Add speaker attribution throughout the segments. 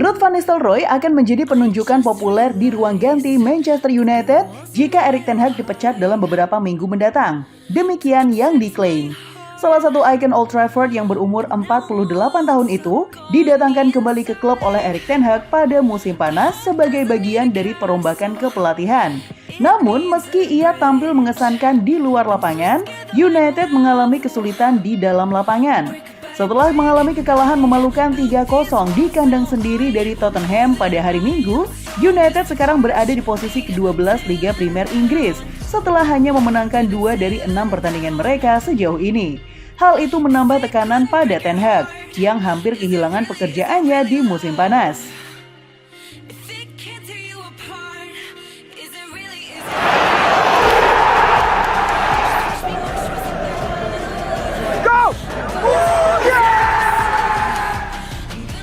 Speaker 1: Ruud van Nistelrooy akan menjadi penunjukan populer di ruang ganti Manchester United jika Erik ten Hag dipecat dalam beberapa minggu mendatang. Demikian yang diklaim. Salah satu ikon Old Trafford yang berumur 48 tahun itu didatangkan kembali ke klub oleh Erik ten Hag pada musim panas sebagai bagian dari perombakan kepelatihan. Namun, meski ia tampil mengesankan di luar lapangan, United mengalami kesulitan di dalam lapangan. Setelah mengalami kekalahan memalukan 3-0 di kandang sendiri dari Tottenham pada hari Minggu, United sekarang berada di posisi ke-12 Liga Primer Inggris setelah hanya memenangkan 2 dari 6 pertandingan mereka sejauh ini. Hal itu menambah tekanan pada Ten Hag yang hampir kehilangan pekerjaannya di musim panas.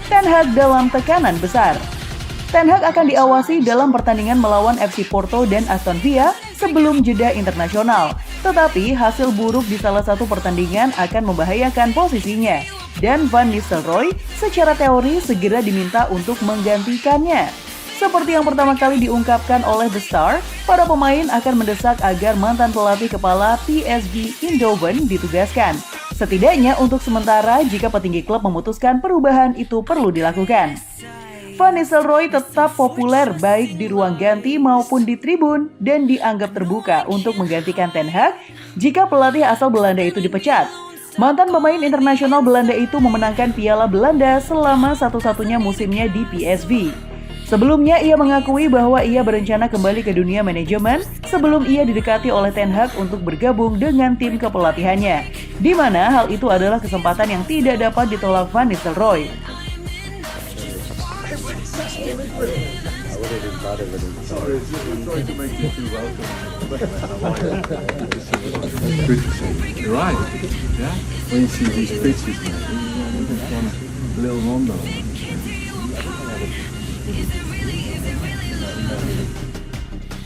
Speaker 1: Ten Hag dalam tekanan besar. Ten Hag akan diawasi dalam pertandingan melawan FC Porto dan Aston Villa sebelum jeda internasional. Tetapi hasil buruk di salah satu pertandingan akan membahayakan posisinya. Dan Van Nistelrooy secara teori segera diminta untuk menggantikannya. Seperti yang pertama kali diungkapkan oleh The Star, para pemain akan mendesak agar mantan pelatih kepala PSV Eindhoven ditugaskan. Setidaknya untuk sementara jika petinggi klub memutuskan perubahan itu perlu dilakukan. Van Nistelrooy tetap populer baik di ruang ganti maupun di tribun dan dianggap terbuka untuk menggantikan Ten Hag jika pelatih asal Belanda itu dipecat. Mantan pemain internasional Belanda itu memenangkan Piala Belanda selama satu-satunya musimnya di PSV. Sebelumnya ia mengakui bahwa ia berencana kembali ke dunia manajemen sebelum ia didekati oleh Ten Hag untuk bergabung dengan tim kepelatihannya, di mana hal itu adalah kesempatan yang tidak dapat ditolak Van Nistelrooy.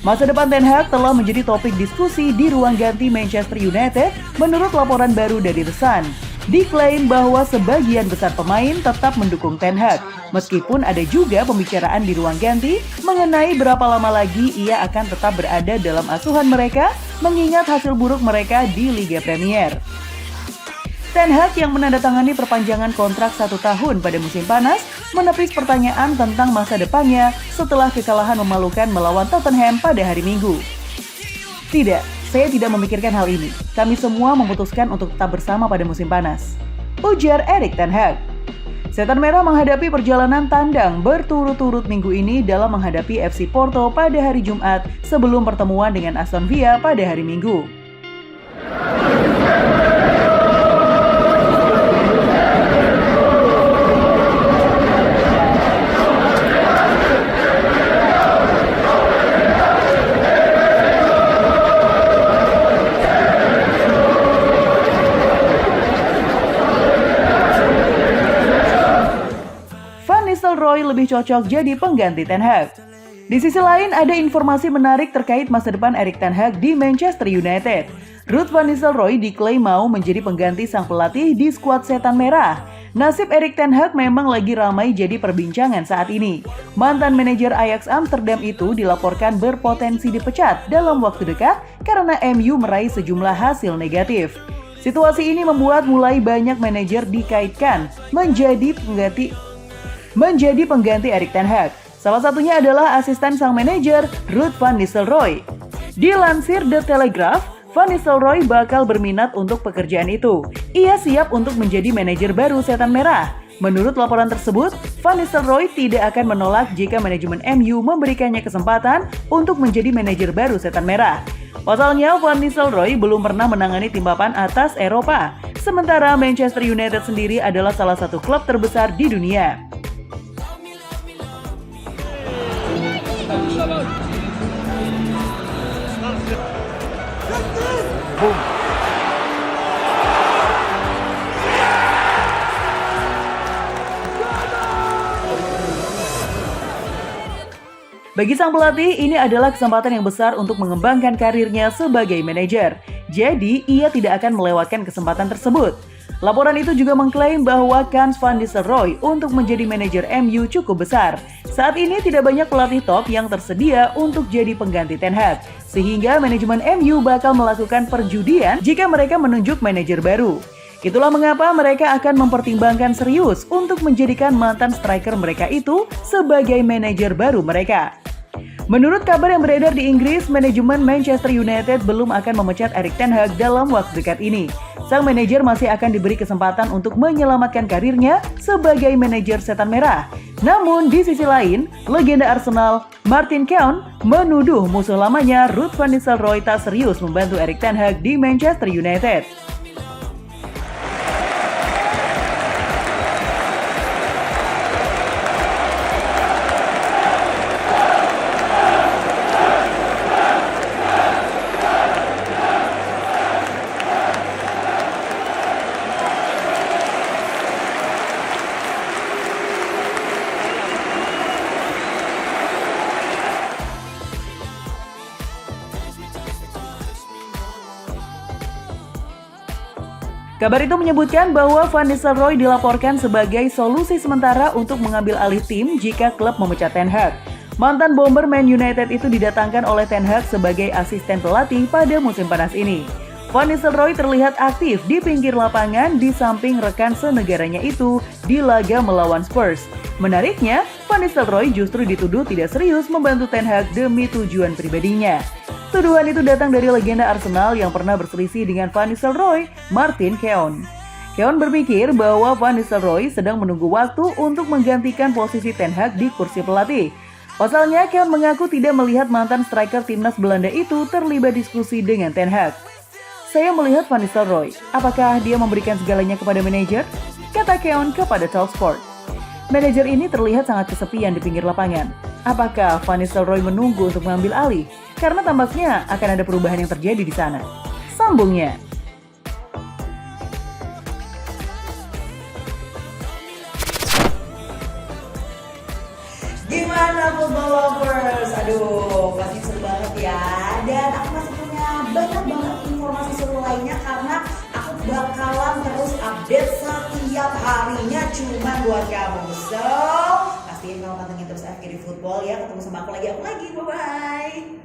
Speaker 1: Masa depan Ten Hag telah menjadi topik diskusi di ruang ganti Manchester United menurut laporan baru dari The Sun. Diklaim bahwa sebagian besar pemain tetap mendukung Ten Hag, meskipun ada juga pembicaraan di ruang ganti mengenai berapa lama lagi ia akan tetap berada dalam asuhan mereka mengingat hasil buruk mereka di Liga Premier. Ten Hag yang menandatangani perpanjangan kontrak 1 tahun pada musim panas menepis pertanyaan tentang masa depannya setelah kekalahan memalukan melawan Tottenham pada hari Minggu. Tidak, saya tidak memikirkan hal ini. Kami semua memutuskan untuk tetap bersama pada musim panas, ujar Erik ten Hag. Setan Merah menghadapi perjalanan tandang berturut-turut minggu ini dalam menghadapi FC Porto pada hari Jumat sebelum pertemuan dengan Aston Villa pada hari Minggu. Nistelrooy lebih cocok jadi pengganti Ten Hag. Di sisi lain, ada informasi menarik terkait masa depan Erik ten Hag di Manchester United. Ruud van Nistelrooy diklaim mau menjadi pengganti sang pelatih di skuad Setan Merah. Nasib Erik ten Hag memang lagi ramai jadi perbincangan saat ini. Mantan manajer Ajax Amsterdam itu dilaporkan berpotensi dipecat dalam waktu dekat karena MU meraih sejumlah hasil negatif. Situasi ini membuat mulai banyak manajer dikaitkan menjadi pengganti Erik ten Hag. Salah satunya adalah asisten sang manajer Ruud van Nistelrooy. Dilansir The Telegraph, Van Nistelrooy bakal berminat untuk pekerjaan itu. Ia siap untuk menjadi manajer baru Setan Merah. Menurut laporan tersebut, Van Nistelrooy tidak akan menolak jika manajemen MU memberikannya kesempatan untuk menjadi manajer baru Setan Merah. Pasalnya, Van Nistelrooy belum pernah menangani tim papan atas Eropa. Sementara Manchester United sendiri adalah salah satu klub terbesar di dunia. Bagi sang pelatih, ini adalah kesempatan yang besar untuk mengembangkan karirnya sebagai manajer. Jadi, ia tidak akan melewatkan kesempatan tersebut. Laporan itu juga mengklaim bahwa kans Van Nistelrooy untuk menjadi manajer MU cukup besar. Saat ini tidak banyak pelatih top yang tersedia untuk jadi pengganti Ten Hag, sehingga manajemen MU bakal melakukan perjudian jika mereka menunjuk manajer baru. Itulah mengapa mereka akan mempertimbangkan serius untuk menjadikan mantan striker mereka itu sebagai manajer baru mereka. Menurut kabar yang beredar di Inggris, manajemen Manchester United belum akan memecat Erik ten Hag dalam waktu dekat ini. Sang manajer masih akan diberi kesempatan untuk menyelamatkan karirnya sebagai manajer setan merah. Namun di sisi lain, legenda Arsenal Martin Keown menuduh musuh lamanya Ruud van Nistelrooy tak serius membantu Erik ten Hag di Manchester United. Kabar itu menyebutkan bahwa Van Nistelrooy dilaporkan sebagai solusi sementara untuk mengambil alih tim jika klub memecat Ten Hag. Mantan bomber Man United itu didatangkan oleh Ten Hag sebagai asisten pelatih pada musim panas ini. Van Nistelrooy terlihat aktif di pinggir lapangan di samping rekan senegaranya itu di laga melawan Spurs. Menariknya, Van Nistelrooy justru dituduh tidak serius membantu Ten Hag demi tujuan pribadinya. Tuduhan itu datang dari legenda Arsenal yang pernah berselisih dengan Van Nistelrooy, Martin Keown. Keown berpikir bahwa Van Nistelrooy sedang menunggu waktu untuk menggantikan posisi Ten Hag di kursi pelatih. Pasalnya, Keown mengaku tidak melihat mantan striker timnas Belanda itu terlibat diskusi dengan Ten Hag. Saya melihat Van Nistelrooy, apakah dia memberikan segalanya kepada manajer? Kata Keown kepada Talksport. Manajer ini terlihat sangat kesepian di pinggir lapangan. Apakah Van Nistelrooy menunggu untuk mengambil alih? Karena tampaknya akan ada perubahan yang terjadi di sana. Sambungnya.
Speaker 2: Gimana football lovers? Aduh, pasti seru banget ya. Dan aku masih punya banyak banget informasi seru lainnya karena aku bakalan terus update setiap harinya cuma buat kamu. So, pastiin kamu pantengin terus FGD Football ya. Ketemu sama aku lagi. Bye-bye.